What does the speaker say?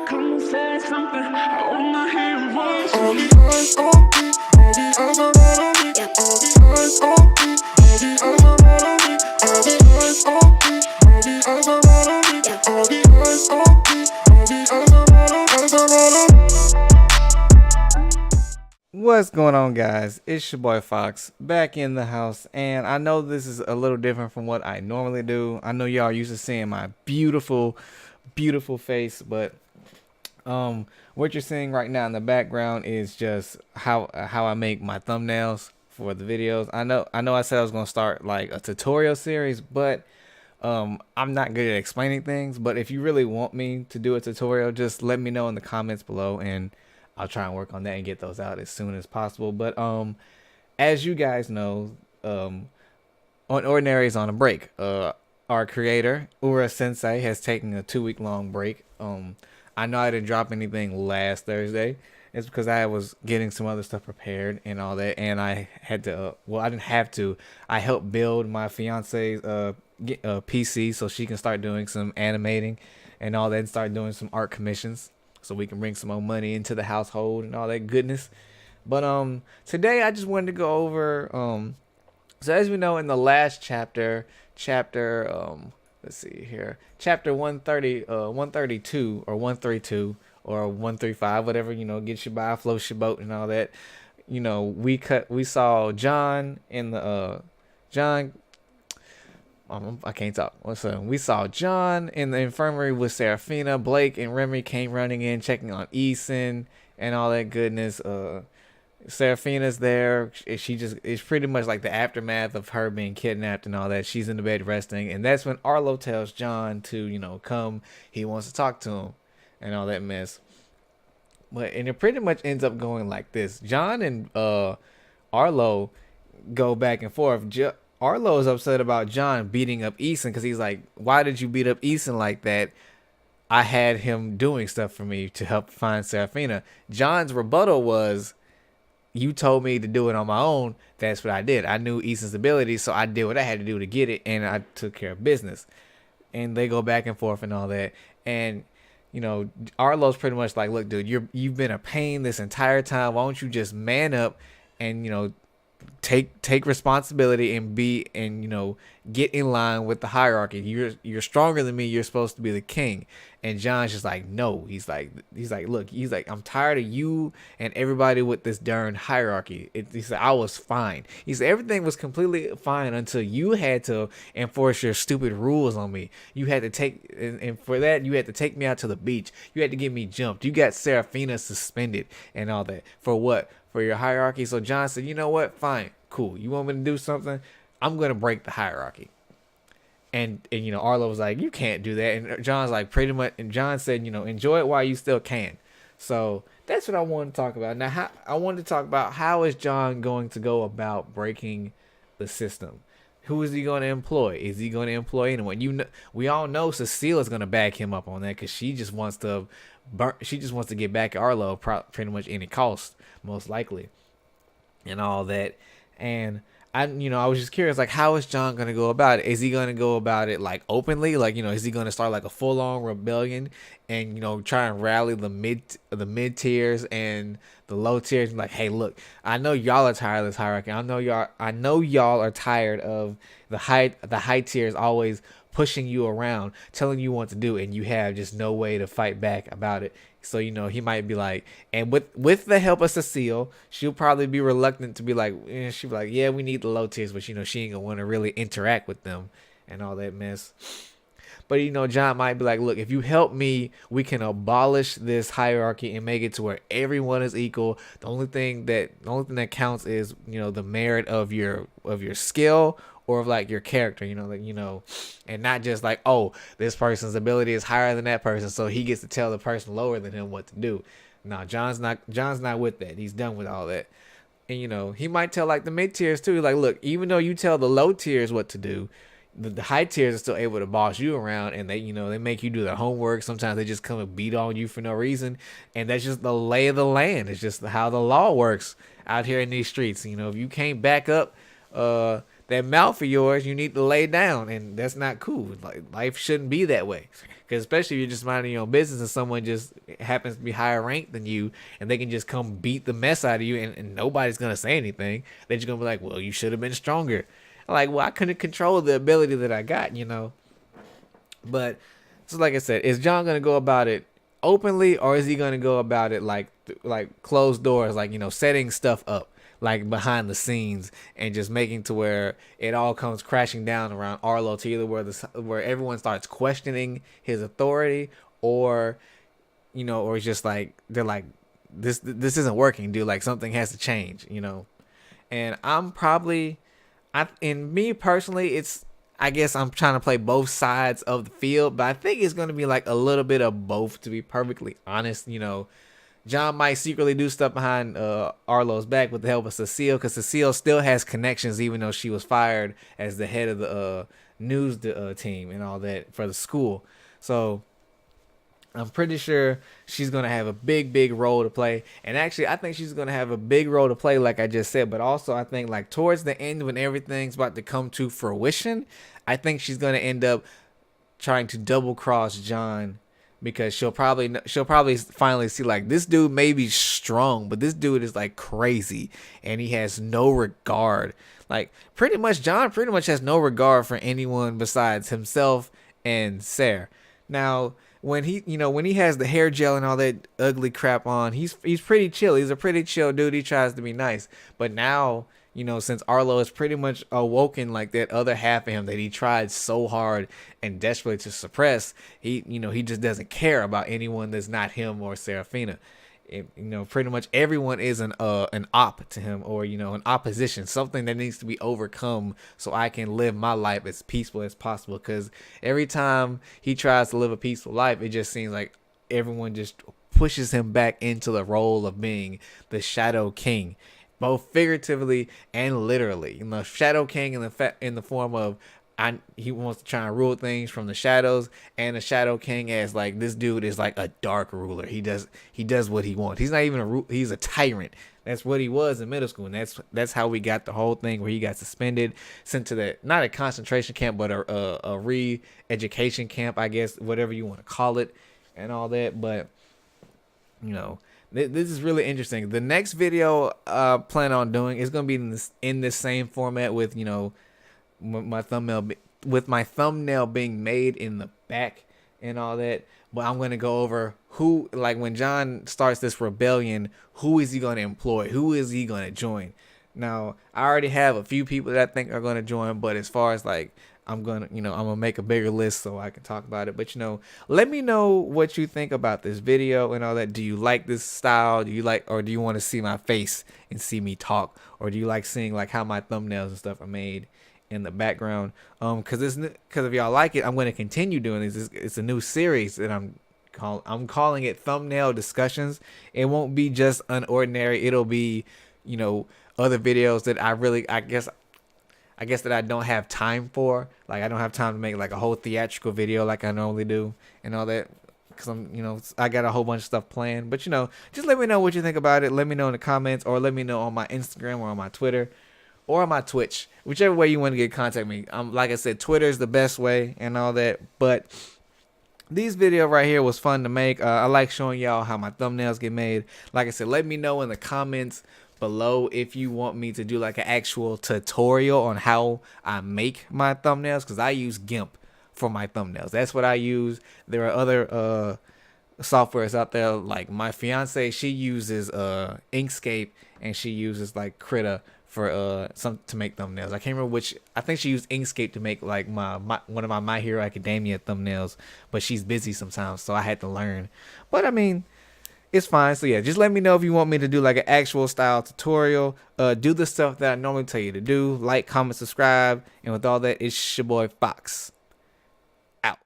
come and say something. I wanna hear your voice. All the eyes on me, all the eyes are right on me. All the eyes on me, all the eyes are right on me. All the eyes on me, all the eyes are right on me. All the eyes on me, all the eyes are right on me. Eyes are right on me. What's going on, guys? It's your boy Fox back in the house, and I know this is a little different from what I normally do. I know y'all used to seeing my beautiful face, but what you're seeing right now in the background is just how I make my thumbnails for the videos. I know I said I was gonna start like a tutorial series, but I'm not good at explaining things. But if you really want me to do a tutorial, just let me know in the comments below, and I'll try and work on that and get those out as soon as possible. But as you guys know, Unordinary is on a break. Our creator, Uru-sensei, has taken a 2-week long break. I know I didn't drop anything last Thursday. It's because I was getting some other stuff prepared and all that, and I had to. Well, I didn't have to. I helped build my fiance's PC so she can start doing some animating and all that, and start doing some art commissions, so we can bring some more money into the household and all that goodness. But today I just wanted to go over so as we know in the last chapter let's see here, chapter 132 or 132 or 135, whatever, gets you by, floats your boat and all that. We saw John in the I can't talk. We saw John in the infirmary with Seraphina. Blake and Remy came running in, checking on Eason and all that goodness. Seraphina's there. It's pretty much like the aftermath of her being kidnapped and all that. She's in the bed resting, and that's when Arlo tells John to, come. He wants to talk to him and all that mess. And it pretty much ends up going like this. John and Arlo go back and forth. Arlo is upset about John beating up Eason because he's like, why did you beat up Eason like that? I had him doing stuff for me to help find Seraphina. John's rebuttal was, you told me to do it on my own. That's what I did. I knew Eason's ability, so I did what I had to do to get it, and I took care of business. And they go back and forth and all that. And, Arlo's pretty much like, look, dude, you've been a pain this entire time. Why don't you just man up and, take responsibility and get in line with the hierarchy. You're stronger than me. You're supposed to be the king. And John's just like, no. He's like, look, I'm tired of you and everybody with this darn hierarchy. He said, I was fine. He said, everything was completely fine until you had to enforce your stupid rules on me. You had to take, and for that, you had to take me out to the beach. You had to get me jumped. You got Seraphina suspended and all that. For what? For your hierarchy. So John said, you know what? Fine. Cool. You want me to do something? I'm going to break the hierarchy. And Arlo was like, you can't do that. And John's like, pretty much. And John said, enjoy it while you still can. So that's what I wanted to talk about. Now, I wanted to talk about how is John going to go about breaking the system? Who is he going to employ? Is he going to employ anyone? We all know Cecile is going to back him up on that because she just wants to get back at Arlo pretty much any cost, most likely, and all that. And I was just curious, like, how is John going to go about it? Is he going to go about it like openly? Like, is he going to start like a full-on rebellion and, try and rally the mid tiers and the low tiers? Like, hey, look, I know y'all are tired of this hierarchy. I know y'all are tired of the high tiers always pushing you around, telling you what to do, and you have just no way to fight back about it. So, he might be like, and with the help of Cecile, she'll probably be reluctant to be like, she'll be like, yeah, we need the low tiers, but, she ain't gonna want to really interact with them and all that mess. But, John might be like, look, if you help me, we can abolish this hierarchy and make it to where everyone is equal. The only thing that counts is, the merit of your skill or of like your character, and not just like, oh, this person's ability is higher than that person, so he gets to tell the person lower than him what to do. No, John's not with that. He's done with all that. And he might tell like the mid tiers too, like, look, even though you tell the low tiers what to do, the high tiers are still able to boss you around, and they they make you do their homework. Sometimes they just come and beat on you for no reason, and that's just the lay of the land. It's just how the law works out here in these streets. If you can't back up that mouth of yours, you need to lay down, and that's not cool. Like, life shouldn't be that way. Because especially if you're just minding your own business and someone just happens to be higher ranked than you, and they can just come beat the mess out of you, and nobody's gonna say anything. They're just gonna be like, well, you should have been stronger. Like, well, I couldn't control the ability that I got, you know. But so, like I said, is John gonna go about it openly, or is he gonna go about it like closed doors, like, you know, setting stuff up like behind the scenes and just making to where it all comes crashing down around Arlo, to either where everyone starts questioning his authority, or, you know, or it's just like they're like, this isn't working, dude. Like, something has to change, you know. And in me personally, I guess I'm trying to play both sides of the field, but I think it's going to be like a little bit of both, to be perfectly honest. You know, John might secretly do stuff behind Arlo's back with the help of Cecile, because Cecile still has connections, even though she was fired as the head of the news team and all that for the school. So I'm pretty sure she's going to have a big role to play. And actually, I think she's going to have a big role to play, like I just said. But also, I think, like, towards the end, when everything's about to come to fruition, I think she's going to end up trying to double cross John, because she'll probably finally see, like, this dude may be strong, but this dude is like crazy, and he has no regard. Like, John pretty much has no regard for anyone besides himself and Sarah. Now, when he has the hair gel and all that ugly crap on, he's pretty chill. He's a pretty chill dude. He tries to be nice. But now, you know, since Arlo is pretty much awoken, like, that other half of him that he tried so hard and desperately to suppress, he just doesn't care about anyone that's not him or Serafina. Pretty much everyone is an op to him, or, you know, an opposition, something that needs to be overcome so I can live my life as peaceful as possible. Because every time he tries to live a peaceful life, it just seems like everyone just pushes him back into the role of being the Shadow King, both figuratively and literally. You know, Shadow King in the form of, he wants to try and rule things from the shadows, and the Shadow King as, like, this dude is like a dark ruler. He does what he wants. He's not even he's a tyrant. That's what he was in middle school, and that's how we got the whole thing where he got suspended, sent to the, not a concentration camp, but a re-education camp, I guess, whatever you want to call it, and all that. But, you know, this is really interesting. The next video I plan on doing is going to be in this same format, with, you know, my thumbnail being made in the back and all that. But I'm going to go over who, like, when John starts this rebellion, who is he going to employ? Who is he going to join? Now, I already have a few people that I think are going to join, but as far as, like, I'm going to make a bigger list so I can talk about it. But, you know, let me know what you think about this video and all that. Do you like this style? Or do you want to see my face and see me talk? Or do you like seeing, like, how my thumbnails and stuff are made in the background? Because if y'all like it, I'm going to continue doing this. It's a new series that I'm calling it Thumbnail Discussions. It won't be just Unordinary. It'll be, you know, other videos that I guess that I don't have time for. Like, I don't have time to make, like, a whole theatrical video like I normally do and all that, because I got a whole bunch of stuff planned. But, you know, just let me know what you think about it. Let me know in the comments, or let me know on my Instagram or on my Twitter or on my Twitch, whichever way you want to get in contact with me. Like I said, Twitter is the best way and all that. But these video right here was fun to make. I like showing y'all how my thumbnails get made. Like I said, let me know in the comments below if you want me to do, like, an actual tutorial on how I make my thumbnails, because I use GIMP for my thumbnails. That's what I use. There are other softwares out there. Like, my fiance, she uses Inkscape, and she uses, like, Krita for to make thumbnails. I can't remember which. I think she used Inkscape to make, like, one of my Hero Academia thumbnails, but she's busy sometimes, so I had to learn. But I mean, it's fine. So yeah, just let me know if you want me to do, like, an actual style tutorial. Do the stuff that I normally tell you to do. Like, comment, subscribe, and with all that, it's your boy Fox out.